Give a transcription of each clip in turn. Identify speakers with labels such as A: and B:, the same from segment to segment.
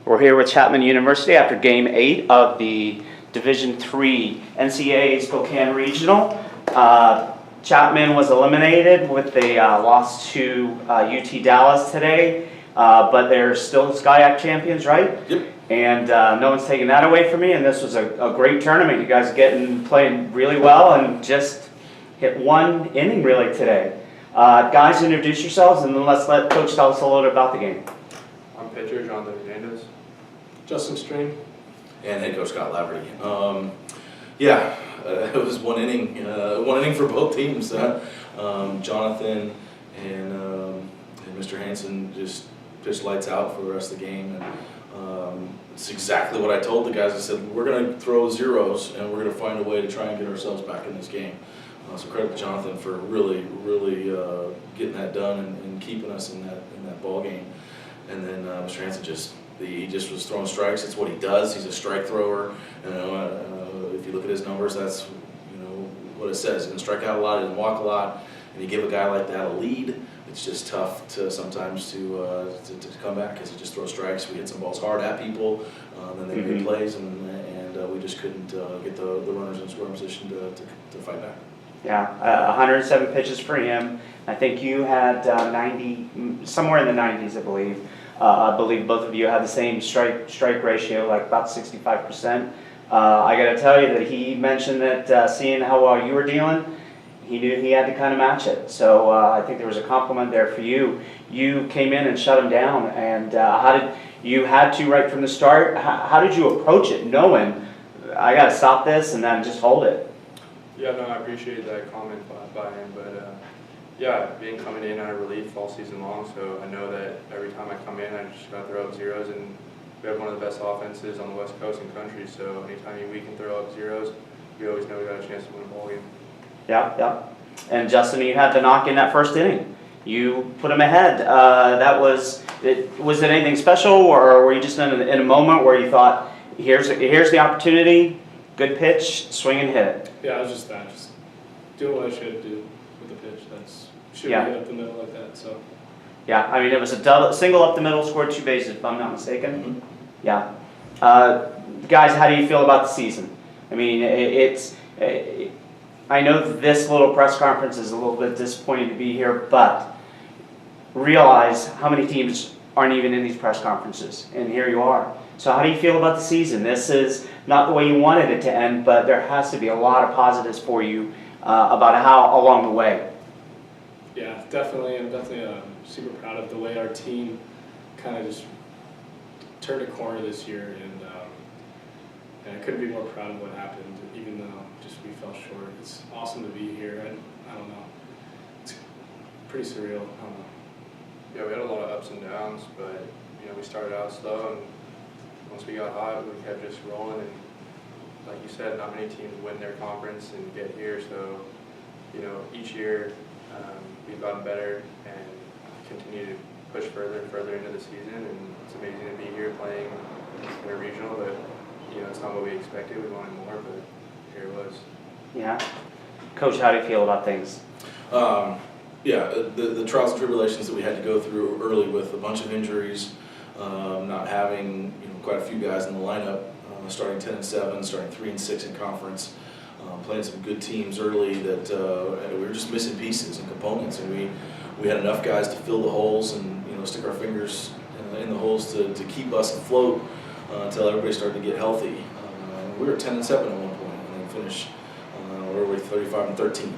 A: We're here with Chapman University after Game 8 of the Division III NCAA Spokane Regional. Chapman was eliminated with a loss to UT Dallas today, but they're still the SCIAC champions, right?
B: Yep.
A: And no one's taking that away from me, and this was a great tournament. You guys are playing really well and just hit one inning really today. Guys, introduce yourselves, and then let's let Coach tell us a little bit about the game.
C: I'm pitcher Jonathan Hernandez.
D: Justin Strain.
B: And head coach Scott Laverty. It was one inning for both teams. Jonathan and Mr. Hansen just pitched lights out for the rest of the game. And it's exactly what I told the guys. I said, we're going to throw zeros and we're going to find a way to try and get ourselves back in this game. So credit to Jonathan for really getting that done and keeping us in that ball game. And then Mr. Hansen he just was throwing strikes. It's what he does. He's a strike thrower. If you look at his numbers, that's what it says. He's going to strike out a lot. He doesn't walk a lot. And you give a guy like that a lead, it's just tough to sometimes to come back because he just throws strikes. We hit some balls hard at people, then they make plays, and we just couldn't get the runners in scoring position to fight back.
A: Yeah, 107 pitches for him. I think you had 90, somewhere in the 90s, I believe. I believe both of you had the same strike ratio, like about 65%. I got to tell you that he mentioned that seeing how well you were dealing, he knew he had to kind of match it. So I think there was a compliment there for you. You came in and shut him down, and you had to right from the start. How did you approach it, knowing I got to stop this and then just hold it?
C: Yeah, no, I appreciate that comment by him, but being coming in out of relief all season long, so I know that every time I come in, I just got to throw up zeros, and we have one of the best offenses on the West Coast and country, so anytime we can throw up zeros, we always know we got a chance to win a ball game.
A: Yeah. And Justin, you had the knock in that first inning. You put him ahead. Was it anything special, or were you just in a moment where you thought, here's the opportunity, good pitch, swing and hit it?
D: Yeah, it was just that. Just doing what I should do with the pitch. Should be up the middle like that. So.
A: Yeah, I mean it was a single up the middle, scored 2 bases, if I'm not mistaken.
B: Mm-hmm.
A: Yeah. Guys, how do you feel about the season? I mean, I know this little press conference is a little bit disappointing to be here, but realize how many teams aren't even in these press conferences, and here you are. So how do you feel about the season? This is not the way you wanted it to end, but there has to be a lot of positives for you about how along the way.
D: Yeah, definitely. I'm definitely super proud of the way our team kind of just turned a corner this year, and I couldn't be more proud of what happened, even though we fell short. It's awesome to be here. I don't know. It's pretty surreal. I don't know.
C: Yeah, we had a lot of ups and downs, but we started out slow, and once we got hot, we kept just rolling. And like you said, not many teams win their conference and get here. So each year we've gotten better and continue to push further and further into the season. And it's amazing to be here playing in a regional, but it's not what we expected. We wanted more, but here it was.
A: Yeah. Coach, how do you feel about things?
B: The trials and tribulations that we had to go through early with a bunch of injuries, not having quite a few guys in the lineup, starting 10-7, starting 3-6 in conference, playing some good teams early that we were just missing pieces and components, and we had enough guys to fill the holes and stick our fingers in the holes to keep us afloat until everybody started to get healthy. We were 10-7 at one point, and then finished where were we 35-13.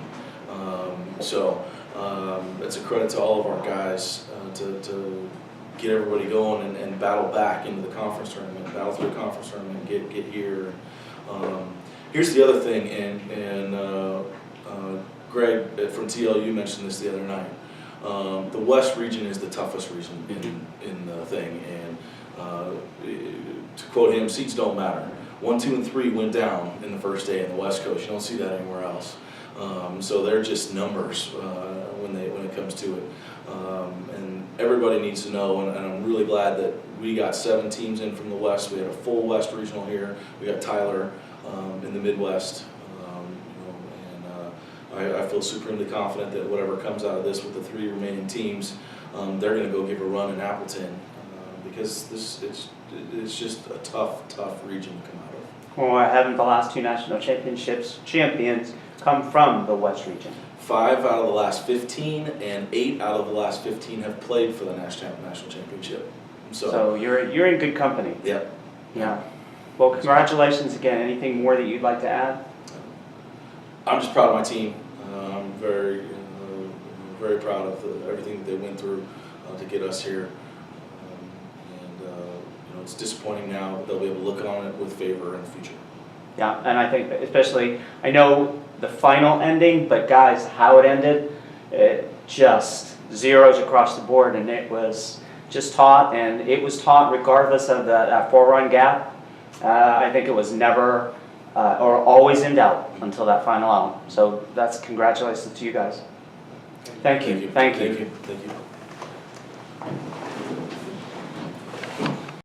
B: It's a credit to all of our guys to get everybody going and battle back into the conference tournament, battle through the conference tournament, get here. Here's the other thing, and Greg from TLU mentioned this the other night. The West region is the toughest region in the thing, and to quote him, seeds don't matter. 1, 2, and 3 went down in the first day in the West Coast. You don't see that anywhere else. So they're just numbers when it comes to it. And everybody needs to know, and I'm really glad that we got 7 teams in from the West. We had a full West regional here. We got Tyler in the Midwest. I feel supremely confident that whatever comes out of this with the 3 remaining teams, they're going to go give a run in Appleton because it's just a tough region to come out of.
A: Well, haven't the last two national champions come from the West region?
B: 5 out of the last 15 and 8 out of the last 15 have played for the national championship.
A: So you're in good company.
B: Yeah.
A: Yeah. Well, congratulations again. Anything more that you'd like to add?
B: I'm just proud of my team. I'm very proud of everything that they went through to get us here. It's disappointing now, but they'll be able to look on it with favor in the future.
A: Yeah, and I think especially, I know the final ending, but guys, how it ended, it just zeros across the board, and it was just taught, and it was taught regardless of that 4-run gap. I think it was never or always in doubt until that final out. So that's congratulations to you guys. Thank you.
B: Thank you.